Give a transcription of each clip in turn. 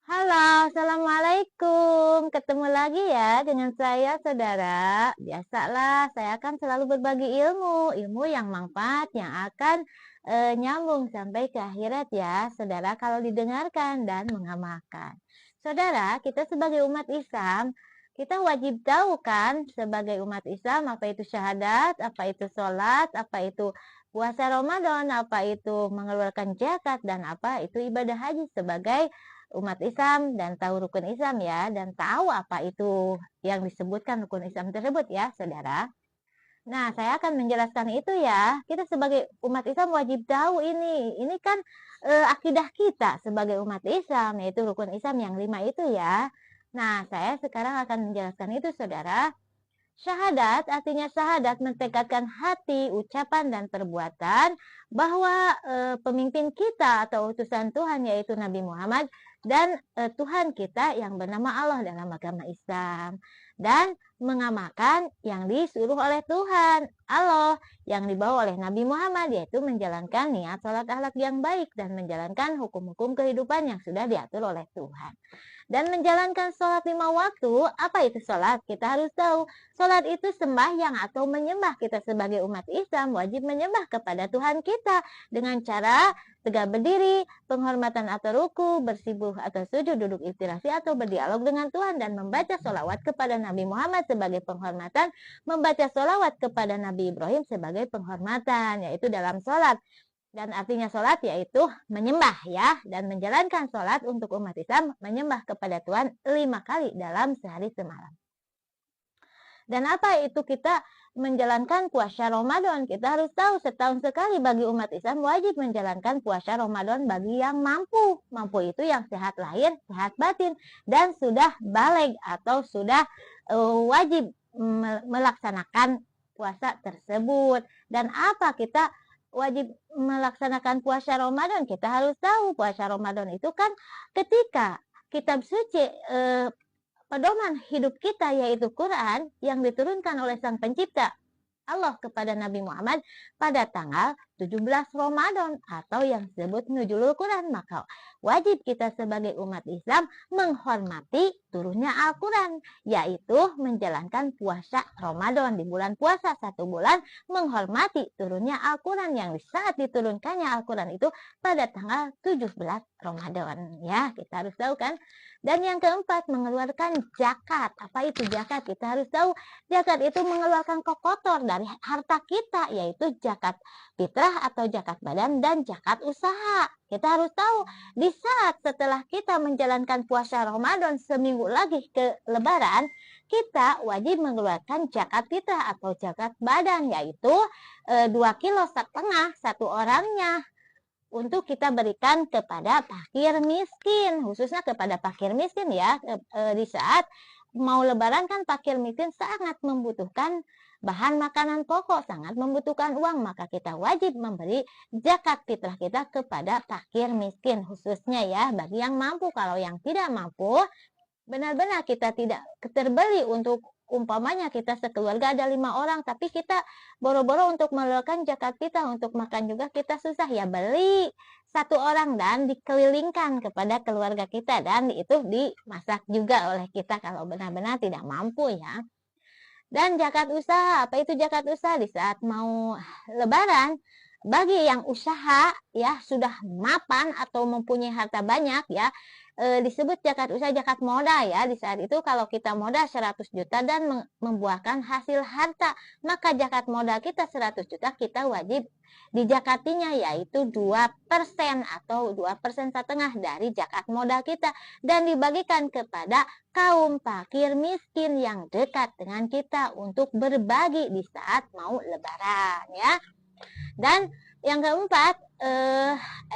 Halo, assalamualaikum. Ketemu lagi ya dengan saya, saudara. Biasalah, saya akan selalu berbagi ilmu yang manfaat yang akan nyambung sampai ke akhirat ya, saudara. Kalau didengarkan dan mengamalkan, saudara, kita sebagai umat Islam, kita wajib tahu kan sebagai umat Islam apa itu syahadat, apa itu sholat, apa itu puasa Ramadan, apa itu mengeluarkan zakat, dan apa itu ibadah haji sebagai umat Islam, dan tahu rukun Islam ya, dan tahu apa itu yang disebutkan rukun Islam tersebut ya, saudara. Nah, saya akan menjelaskan itu ya. Kita sebagai umat Islam wajib tahu ini. Ini kan akidah kita sebagai umat Islam, yaitu rukun Islam yang 5 itu ya. Nah, saya sekarang akan menjelaskan itu, saudara. Syahadat artinya syahadat mentekadkan hati, ucapan, dan perbuatan bahwa pemimpin kita atau utusan Tuhan yaitu Nabi Muhammad dan Tuhan kita yang bernama Allah dalam agama Islam, dan mengamalkan yang disuruh oleh Tuhan Allah yang dibawa oleh Nabi Muhammad, yaitu menjalankan niat salat akhlak yang baik dan menjalankan hukum-hukum kehidupan yang sudah diatur oleh Tuhan. Dan menjalankan sholat 5 waktu. Apa itu sholat? Kita harus tahu. Sholat itu sembahyang atau menyembah. Kita sebagai umat Islam wajib menyembah kepada Tuhan kita dengan cara tegak berdiri, penghormatan atau ruku, bersibuh atau sujud, duduk istirahati atau berdialog dengan Tuhan, dan membaca sholawat kepada Nabi Muhammad sebagai penghormatan, membaca sholawat kepada Nabi Ibrahim sebagai penghormatan, yaitu dalam sholat. Dan artinya sholat yaitu menyembah ya, dan menjalankan sholat untuk umat Islam menyembah kepada Tuhan 5 kali dalam sehari semalam. Dan apa itu kita menjalankan puasa Ramadan? Kita harus tahu setahun sekali bagi umat Islam wajib menjalankan puasa Ramadan bagi yang mampu. Mampu itu yang sehat lahir, sehat batin, dan sudah baligh atau sudah wajib melaksanakan puasa tersebut. Dan apa kita wajib melaksanakan puasa Ramadan? Kita harus tahu puasa Ramadan itu kan ketika kitab suci pedoman hidup kita yaitu Quran yang diturunkan oleh Sang Pencipta Allah kepada Nabi Muhammad pada tanggal 17 Ramadan atau yang disebut Nuzulul Quran. Maka wajib kita sebagai umat Islam menghormati turunnya Al-Quran, yaitu menjalankan puasa Ramadan di bulan puasa 1 bulan, menghormati turunnya Al-Quran yang saat diturunkannya Al-Quran itu pada tanggal 17 Ramadan ya, kita harus tahu kan. Dan yang keempat, mengeluarkan zakat. Apa itu zakat? Kita harus tahu zakat itu mengeluarkan kotor dari harta kita, yaitu zakat fitrah atau zakat badan dan zakat usaha. Kita harus tahu di saat setelah kita menjalankan puasa Ramadan seminggu lagi ke Lebaran, kita wajib mengeluarkan zakat fitrah atau zakat badan, yaitu 2,5 kilo satu orangnya, untuk kita berikan kepada fakir miskin, khususnya kepada fakir miskin ya. Di saat mau lebaran kan fakir miskin sangat membutuhkan bahan makanan pokok, sangat membutuhkan uang, maka kita wajib memberi zakat fitrah kita kepada fakir miskin khususnya ya, bagi yang mampu. Kalau yang tidak mampu, benar-benar kita tidak terbeli untuk, umpamanya kita sekeluarga ada 5 orang, tapi kita boro-boro untuk mengeluarkan zakat fitrah untuk makan juga kita susah ya, beli 1 orang dan dikelilingkan kepada keluarga kita, dan itu dimasak juga oleh kita kalau benar-benar tidak mampu ya. Dan zakat usaha, apa itu zakat usaha? Di saat mau lebaran, bagi yang usaha ya sudah mapan atau mempunyai harta banyak ya, disebut zakat usaha, zakat modal ya. Di saat itu kalau kita modal 100 juta dan membuahkan hasil harta, maka zakat modal kita 100 juta kita wajib dijakatinya, yaitu 2% atau 2,5% dari zakat modal kita, dan dibagikan kepada kaum fakir miskin yang dekat dengan kita untuk berbagi di saat mau lebaran ya. Dan yang keempat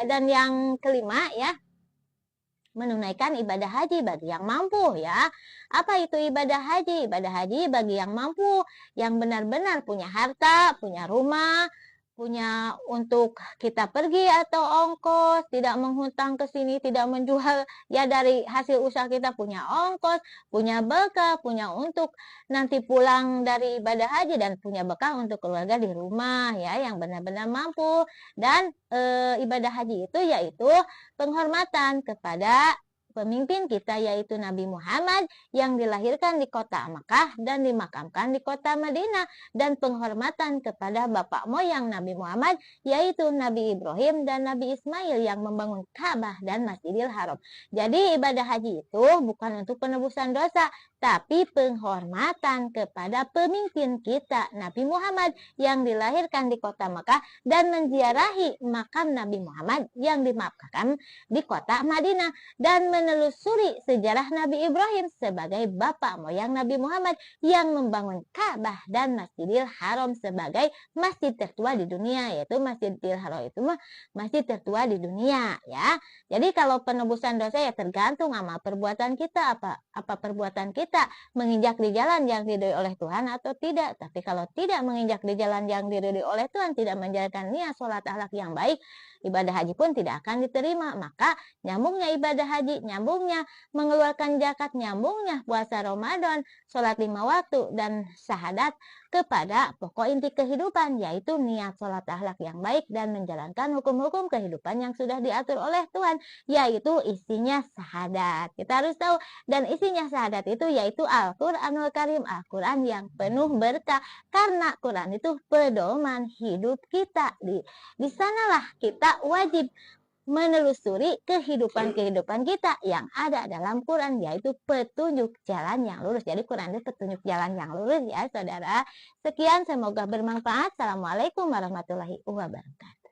dan yang kelima ya, menunaikan ibadah haji bagi yang mampu ya. Apa itu ibadah haji? Ibadah haji bagi yang mampu, yang benar-benar punya harta, punya rumah, punya untuk kita pergi atau ongkos, tidak menghutang ke sini, tidak menjual ya, dari hasil usaha kita punya ongkos, punya bekal, punya untuk nanti pulang dari ibadah haji, dan punya bekal untuk keluarga di rumah ya, yang benar-benar mampu. Dan ibadah haji itu yaitu penghormatan kepada pemimpin kita yaitu Nabi Muhammad yang dilahirkan di kota Makkah dan dimakamkan di kota Madinah, dan penghormatan kepada bapak moyang Nabi Muhammad yaitu Nabi Ibrahim dan Nabi Ismail yang membangun Ka'bah dan Masjidil Haram. Jadi ibadah haji itu bukan untuk penebusan dosa, tapi penghormatan kepada pemimpin kita Nabi Muhammad yang dilahirkan di kota Makkah dan menziarahi makam Nabi Muhammad yang dimakamkan di kota Madinah, dan menelusuri sejarah Nabi Ibrahim sebagai bapak moyang Nabi Muhammad yang membangun Ka'bah dan Masjidil Haram sebagai masjid tertua di dunia, yaitu Masjidil Haram itu masjid tertua di dunia ya. Jadi kalau penebusan dosa ya tergantung sama perbuatan kita, apa perbuatan kita menginjak di jalan yang diridhoi oleh Tuhan atau tidak. Tapi kalau tidak menginjak di jalan yang diridhoi oleh Tuhan, tidak menjalankan niat sholat akhlak yang baik, ibadah haji pun tidak akan diterima. Maka nyambungnya ibadah haji, nyambungnya mengeluarkan zakat, nyambungnya puasa Ramadan, sholat 5 waktu, dan syahadat kepada pokok inti kehidupan, yaitu niat sholat akhlak yang baik dan menjalankan hukum-hukum kehidupan yang sudah diatur oleh Tuhan, yaitu isinya syahadat. Kita harus tahu, dan isinya syahadat itu yaitu Al-Quranul Karim, Al-Quran yang penuh berkah, karena Quran itu pedoman hidup kita. Di sanalah kita wajib menelusuri kehidupan-kehidupan kita yang ada dalam Quran, yaitu petunjuk jalan yang lurus. Jadi Quran itu petunjuk jalan yang lurus ya saudara. Sekian, semoga bermanfaat. Assalamualaikum warahmatullahi wabarakatuh.